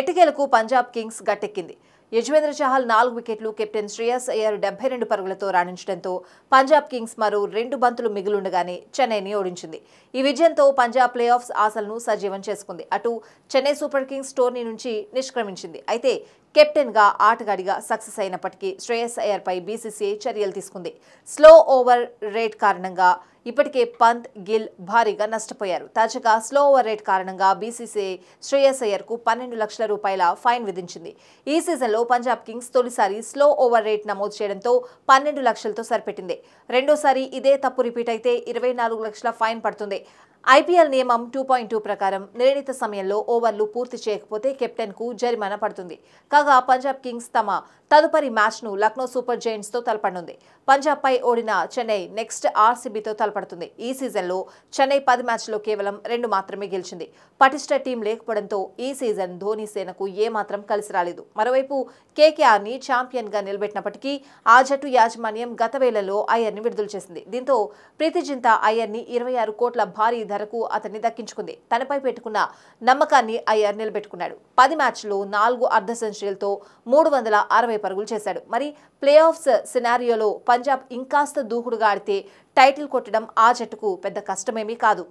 ఎట్టకేలకు పంజాబ్ కింగ్స్ గట్టెక్కింది. యజ్వేంద్ర చహల్ 4 వికెట్లు, కెప్టెన్ శ్రేయస్ అయ్యర్ 72 పరుగులతో రాణించడంతో పంజాబ్ కింగ్స్ మరో 2 బంతులు మిగిలుండగానే చెన్నైని ఓడించింది. ఈ విజయంతో పంజాబ్ ప్లే ఆఫ్స్ ఆశలను సజీవం చేసుకుంది. అటు చెన్నై సూపర్ కింగ్స్ టోర్నీ నుంచి నిష్క్రమించింది. అయితే కెప్టెన్గా ఆటగాడిగా సక్సెస్ అయినప్పటికీ శ్రేయస్ అయ్యర్పై బీసీసీఐ చర్యలు తీసుకుంది. స్లో ఓవర్ రేట్ కారణంగా ఇప్పటికే పంత్, గిల్ భారీగా నష్టపోయారు. తాజాగా స్లో ఓవర్ రేట్ కారణంగా బీసీసీఐ శ్రేయస్ అయ్యర్కు 12 లక్షల రూపాయల ఫైన్ విధించింది. ఈ సీజన్లో పంజాబ్ కింగ్స్ తొలిసారి స్లో ఓవర్ రేట్ నమోదు చేయడంతో 12 లక్షలతో సరిపెట్టింది. రెండోసారి ఇదే తప్పు రిపీట్ అయితే 24 లక్షల ఫైన్ పడుతుంది. ఐపీఎల్ నియమం 2.2 ప్రకారం నిర్ణీత సమయంలో ఓవర్లు పూర్తి చేయకపోతే కెప్టెన్కు జరిమానా పడుతుంది. కాగా పంజాబ్ కింగ్స్ తమ తదుపరి మ్యాచ్ను లక్నో సూపర్ జైంట్స్తో తలపడనుంది. పంజాబ్పై ఓడిన చెన్నై నెక్స్ట్ ఆర్సీబీతో తలపడుతుంది. ఈ సీజన్లో చెన్నై 10 మ్యాచ్ల్లో కేవలం 2 మాత్రమే గెలిచింది. పటిష్ట టీం లేకపోవడంతో ఈ సీజన్ ధోనీ సేనకు ఏమాత్రం కలిసి రాలేదు. మరోవైపు కేకేఆర్ని ఛాంపియన్గా నిలబెట్టినప్పటికీ ఆ జట్టు యాజమాన్యం గత వేళల్లో అయ్యర్ని విడుదల చేసింది. దీంతో ప్రీతి జింతా అయ్యర్ని 26 కోట్ల భారీ ధరకు అతన్ని దక్కించుకుంది. తనపై పెట్టుకున్న నమ్మకాన్ని అయ్యర్ నిలబెట్టుకున్నాడు. 10 మ్యాచ్ల్లో 4 అర్ధ సెంచరీలతో 360 పరుగులు చేశాడు. మరి ప్లే ఆఫ్స్ సినారియోలో పంజాబ్ ఇంకాస్త దూకుడుగా ఆడితే టైటిల్ కొట్టడం ఆ జట్టుకు పెద్ద కష్టమేమీ కాదు.